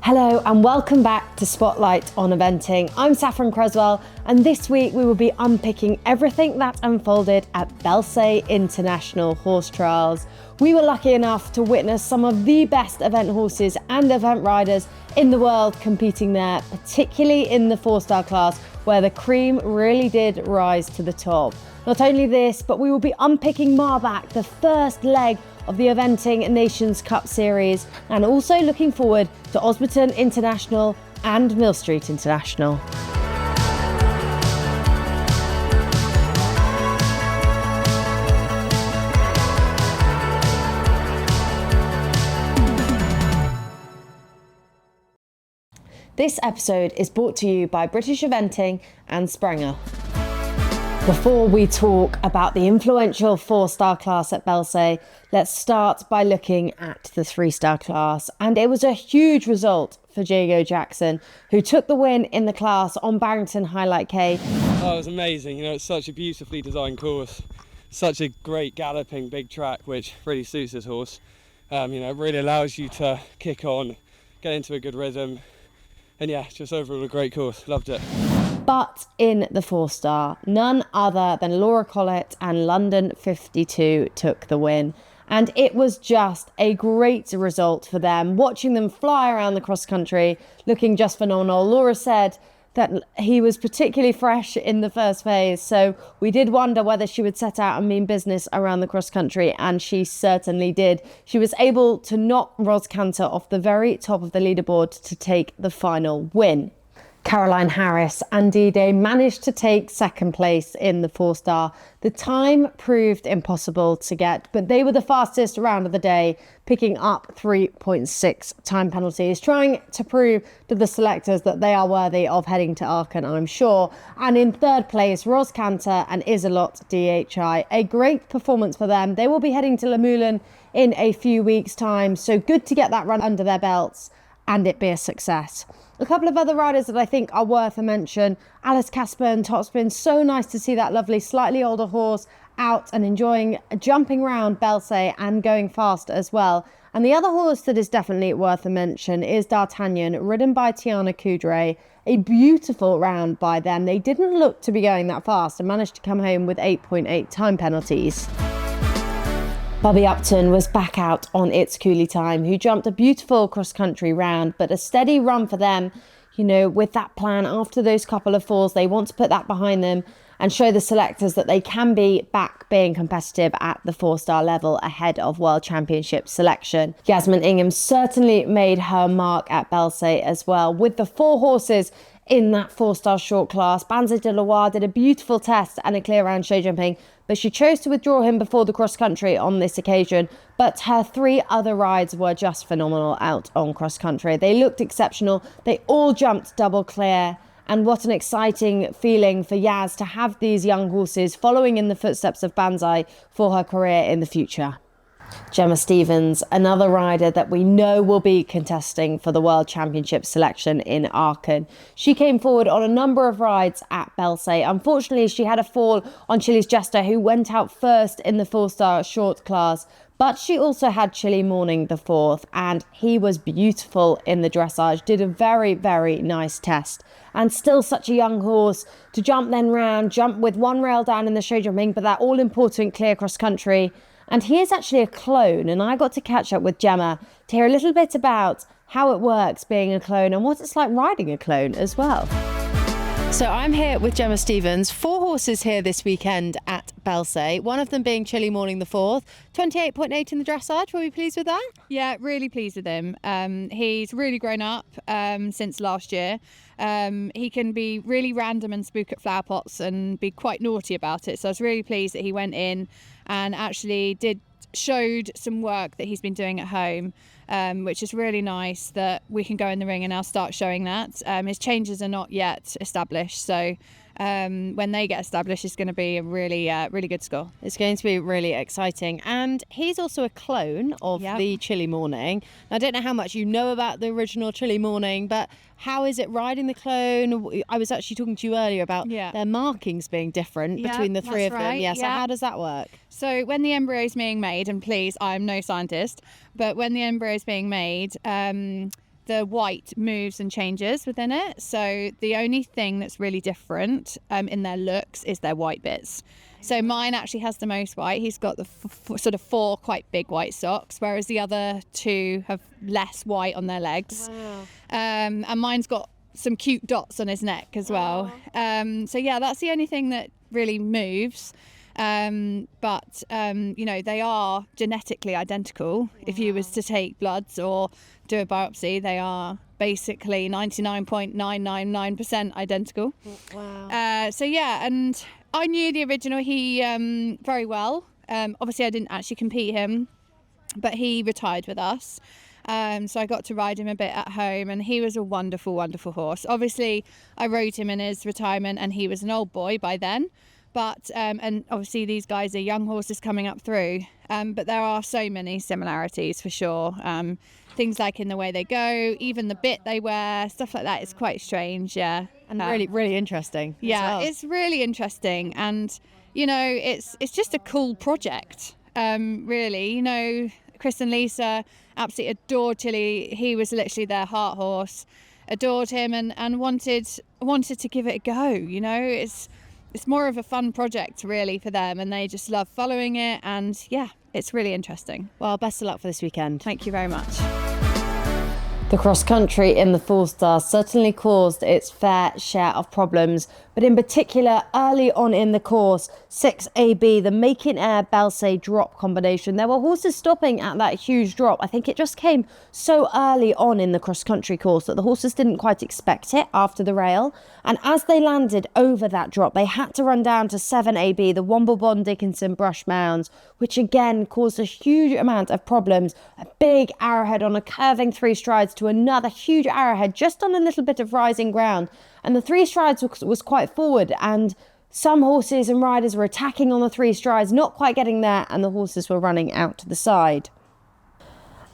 Hello and welcome back to Spotlight on Eventing. I'm Saffron Cresswell and this week we will be unpicking everything that unfolded at Belsay International Horse Trials. We were lucky enough to witness some of the best event horses and event riders in the world competing there, particularly in the 4-star class where the cream really did rise to the top. Not only this, but we will be unpicking Marbach, the first leg of the Belsay Nations Cup series, and also looking forward to Osberton International and Millstreet International. This episode is brought to you by British Eventing and Sprenger. Before we talk about the influential 4-star class at Belsay, let's start by looking at the 3-star class. And it was a huge result for Diego Jackson, who took the win in the class on Barrington Highlight K. Oh, it was amazing. It's such a beautifully designed course, such a great galloping big track, which really suits this horse. It really allows you to kick on, get into a good rhythm. And yeah, just overall a great course. Loved it. But in the 4-star, none other than Laura Collett and London 52 took the win. And it was just a great result for them. Watching them fly around the cross country, looking just phenomenal. Laura said that he was particularly fresh in the first phase. So we did wonder whether she would set out and mean business around the cross country, and she certainly did. She was able to knock Ros Cantor off the very top of the leaderboard to take the final win. Caroline Harris and D-Day managed to take second place in the 4-star. The time proved impossible to get, but they were the fastest round of the day, picking up 3.6 time penalties, trying to prove to the selectors that they are worthy of heading to Aachen, I'm sure. And in third place, Ros Cantor and Isolot DHI. A great performance for them. They will be heading to Le Moulin in a few weeks' time, so good to get that run under their belts and it be a success. A couple of other riders that I think are worth a mention. Alice Casper and Topspin. So nice to see that lovely, slightly older horse out and enjoying jumping around Belsay and going fast as well. And the other horse that is definitely worth a mention is D'Artagnan, ridden by Tiana Coudray. A beautiful round by them. They didn't look to be going that fast and managed to come home with 8.8 time penalties. Bobby Upton was back out on its coolie time, who jumped a beautiful cross-country round, but a steady run for them, with that plan after those couple of falls. They want to put that behind them and show the selectors that they can be back being competitive at the 4-star level ahead of World Championship selection. Yasmin Ingham certainly made her mark at Belsay as well, with the 4 horses in that 4-star short class. Banza de Loire did a beautiful test and a clear round show jumping, but she chose to withdraw him before the cross country on this occasion. But her 3 other rides were just phenomenal out on cross country. They looked exceptional. They all jumped double clear. And what an exciting feeling for Yaz to have these young horses following in the footsteps of Banzai for her career in the future. Gemma Stevens, another rider that we know will be contesting for the World Championship selection in Aachen. She came forward on a number of rides at Belsay. Unfortunately, she had a fall on Chile's Jester, who went out first in the 4-star short class. But she also had Chile Morning the 4th, and he was beautiful in the dressage, did a very, very nice test. And still such a young horse to jump then round, jump with one rail down in the show jumping, but that all-important clear cross country. And he is actually a clone, and I got to catch up with Gemma to hear a little bit about how it works being a clone and what it's like riding a clone as well. So I'm here with Gemma Stevens. 4 horses here this weekend at Belsay, one of them being Chile Morning the 4th, 28.8 in the dressage. Were we pleased with that? Yeah, really pleased with him. He's really grown up since last year. He can be really random and spook at flower pots and be quite naughty about it. So I was really pleased that he went in and actually showed some work that he's been doing at home, which is really nice that we can go in the ring and now start showing that. His changes are not yet established, so when they get established, it's going to be a really good score. It's going to be really exciting. And he's also a clone of the Chile Morning. I don't know how much you know about the original Chile Morning, but how is it riding the clone? I was actually talking to you earlier about their markings being different between the 3 of them. Yeah, so how does that work? So when the embryo is being made, and please, I'm no scientist, but when the embryo is being made, the white moves and changes within it. So the only thing that's really different in their looks is their white bits. So mine actually has the most white. He's got the sort of 4 quite big white socks, whereas the other 2 have less white on their legs. Wow. And mine's got some cute dots on his neck as well. So yeah, that's the only thing that really moves. But they are genetically identical. If you was to take bloods or do a biopsy, they are basically 99.999% identical. Wow. So yeah, and I knew the original very well. Obviously I didn't actually compete him, but he retired with us. So I got to ride him a bit at home, and he was a wonderful, wonderful horse. Obviously I rode him in his retirement, and he was an old boy by then. But and obviously these guys are young horses coming up through, but there are so many similarities for sure. Things like in the way they go, even the bit they wear, stuff like that is quite strange, yeah. And really, really interesting. Yeah, as well. it's really interesting, and it's just a cool project. Really, Chris and Lisa absolutely adored Tilly. He was literally their heart horse, adored him, and wanted to give it a go. It's more of a fun project really for them, and they just love following it, and yeah, it's really interesting. Well, best of luck for this weekend. Thank you very much. The cross-country in the 4-star certainly caused its fair share of problems, but in particular early on in the course, 6AB, the Making Air Belsay drop combination. There were horses stopping at that huge drop. I think it just came so early on in the cross-country course that the horses didn't quite expect it after the rail. And as they landed over that drop, they had to run down to 7AB, the Womblebond Dickinson Brush Mounds, which again caused a huge amount of problems. A big arrowhead on a curving 3 strides to another huge arrowhead just on a little bit of rising ground. And the 3 strides was quite forward, and some horses and riders were attacking on the 3 strides, not quite getting there, and the horses were running out to the side.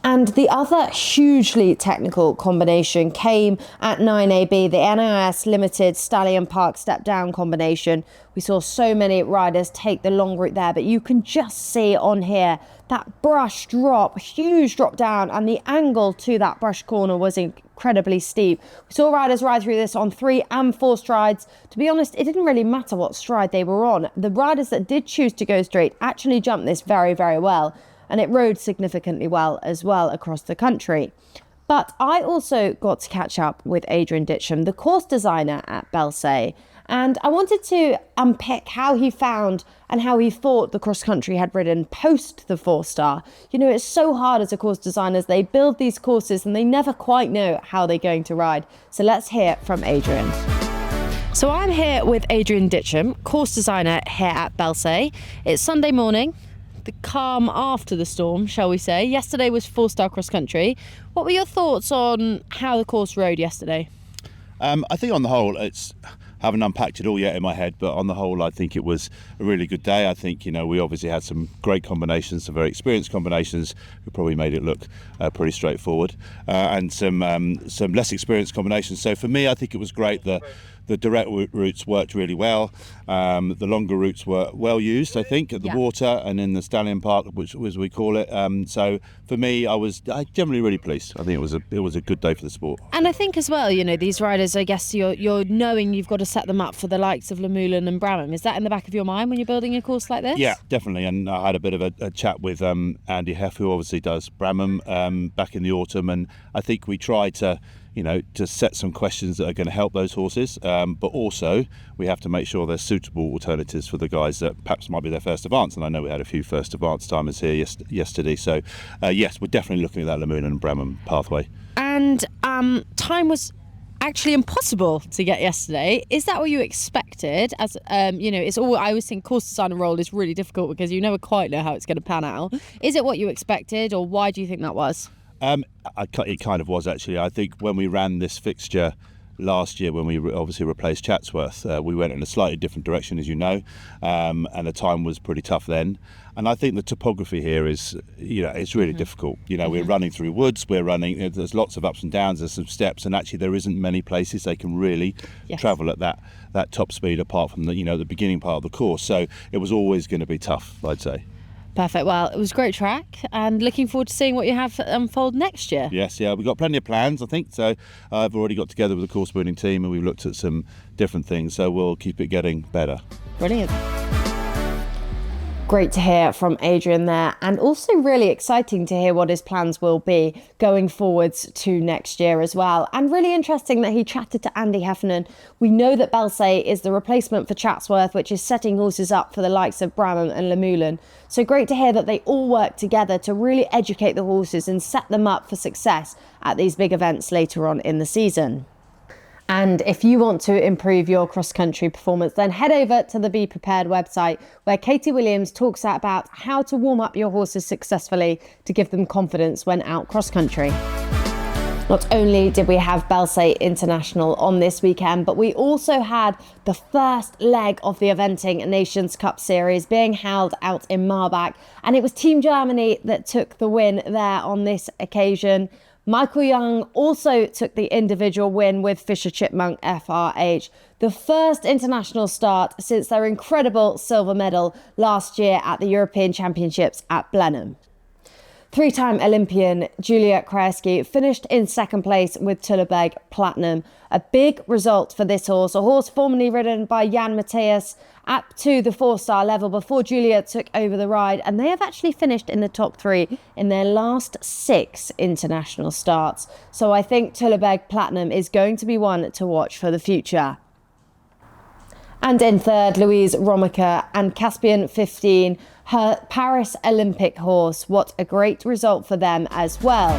And the other hugely technical combination came at 9AB, the NIS Limited Stallion Park Step Down combination. We saw so many riders take the long route there, but you can just see on here that brush drop, huge drop down, and the angle to that brush corner was incredibly steep. We saw riders ride through this on 3 and 4 strides. To be honest, it didn't really matter what stride they were on. The riders that did choose to go straight actually jumped this very, very well. And it rode significantly well as well across the country. But I also got to catch up with Adrian Ditcham, the course designer at Belsay, and I wanted to unpick how he found and how he thought the cross country had ridden post the 4-star. It's so hard as a course designer. They build these courses and they never quite know how they're going to ride. So let's hear from Adrian. So I'm here with Adrian Ditcham, course designer here at Belsay. It's Sunday morning. The calm after the storm, shall we say. Yesterday was 4-star cross country. What were your thoughts on how the course rode yesterday? I think on the whole, I haven't unpacked it all yet in my head, but on the whole, I think it was a really good day. I think, we obviously had some great combinations, some very experienced combinations who probably made it look pretty straightforward, and some less experienced combinations. So for me, I think it was great. The direct routes worked really well. The longer routes were well used, I think, at the water and in the Stallion Park, which as we call it. So for me, I was generally really pleased. I think it was a good day for the sport. And I think as well, these riders, I guess you're knowing you've got to set them up for the likes of Lamoulan and Bramham. Is that in the back of your mind when you're building a course like this? Yeah, definitely. And I had a bit of a chat with Andy Heff, who obviously does Bramham, back in the autumn, and I think we tried to set some questions that are going to help those horses, but also we have to make sure there's suitable alternatives for the guys that perhaps might be their first advance, and I know we had a few first advance timers here yesterday, so yes, we're definitely looking at that Lamoulan and Bramham pathway. And time was actually impossible to get yesterday. Is that what you expected? As it's all, I always think course designer role is really difficult because you never quite know how it's going to pan out. Is it what you expected, or why do you think that was? It kind of was, actually. I think when we ran this fixture last year, when we obviously replaced Chatsworth, we went in a slightly different direction, as you know, and the time was pretty tough then. And I think the topography here is, it's really difficult. We're running through woods, there's lots of ups and downs, there's some steps, and actually there isn't many places they can really travel at that top speed apart from the beginning part of the course. So it was always going to be tough, I'd say. Perfect. Well, it was a great track and looking forward to seeing what you have unfold next year. Yes, yeah, we've got plenty of plans, I think. So I've already got together with the course building team and we've looked at some different things. So we'll keep it getting better. Brilliant. Great to hear from Adrian there, and also really exciting to hear what his plans will be going forwards to next year as well. And really interesting that he chatted to Andy Heffernan. We know that Belsay is the replacement for Chatsworth, which is setting horses up for the likes of Bramham and Lamoulen. So great to hear that they all work together to really educate the horses and set them up for success at these big events later on in the season. And if you want to improve your cross-country performance, then head over to the Be Prepared website, where Katie Williams talks about how to warm up your horses successfully to give them confidence when out cross-country. Not only did we have Belsay International on this weekend, but we also had the first leg of the Eventing Nations Cup series being held out in Marbach. And it was Team Germany that took the win there on this occasion. Michael Young also took the individual win with Fisher Chipmunk FRH, the first international start since their incredible silver medal last year at the European Championships at Blenheim. Three-time Olympian Julia Kraski finished in second place with Tullebeg Platinum. A big result for this horse, a horse formerly ridden by Jan Matthias up to the 4-star level before Julia took over the ride, and they have actually finished in the top 3 in their last 6 international starts. So I think Tullebeg Platinum is going to be one to watch for the future. And in third, Louise Romica and Caspian 15, her Paris Olympic horse. What a great result for them as well.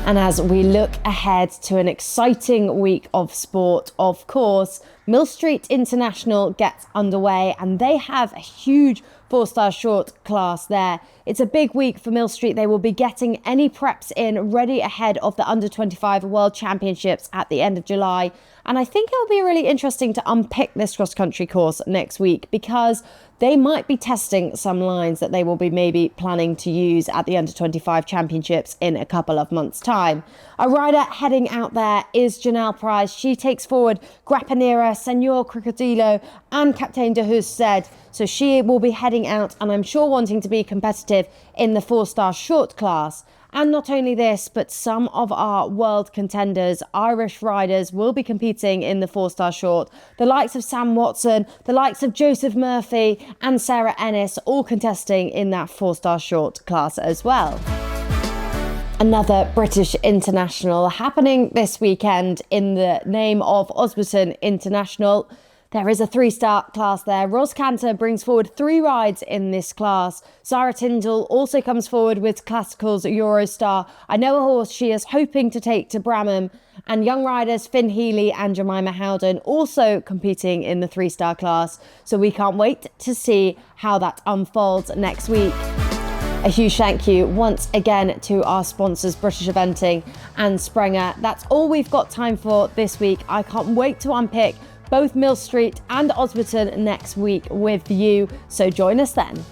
And as we look ahead to an exciting week of sport, of course, Millstreet International gets underway and they have a huge 4-star short class there. It's a big week for Millstreet. They will be getting any preps in ready ahead of the Under-25 World Championships at the end of July. And I think it'll be really interesting to unpick this cross-country course next week, because they might be testing some lines that they will be maybe planning to use at the Under-25 Championships in a couple of months' time. A rider heading out there is Janelle Price. She takes forward Grappanera, Senor Crocodilo and Captain de Hussed. So she will be heading out and I'm sure wanting to be competitive in the 4-star short class. And not only this, but some of our world contenders, Irish riders, will be competing in the 4-star short. The likes of Sam Watson, the likes of Joseph Murphy and Sarah Ennis, all contesting in that 4-star short class as well. Another British international happening this weekend in the name of Osberton International. There is a 3-star class there. Ros Cantor brings forward 3 rides in this class. Sarah Tyndall also comes forward with Classical's Eurostar. I know a horse she is hoping to take to Bramham. And young riders Finn Healy and Jemima Howden also competing in the 3-star class. So we can't wait to see how that unfolds next week. A huge thank you once again to our sponsors, British Eventing and Sprenger. That's all we've got time for this week. I can't wait to unpick both Millstreet and Osberton next week with you, so join us then.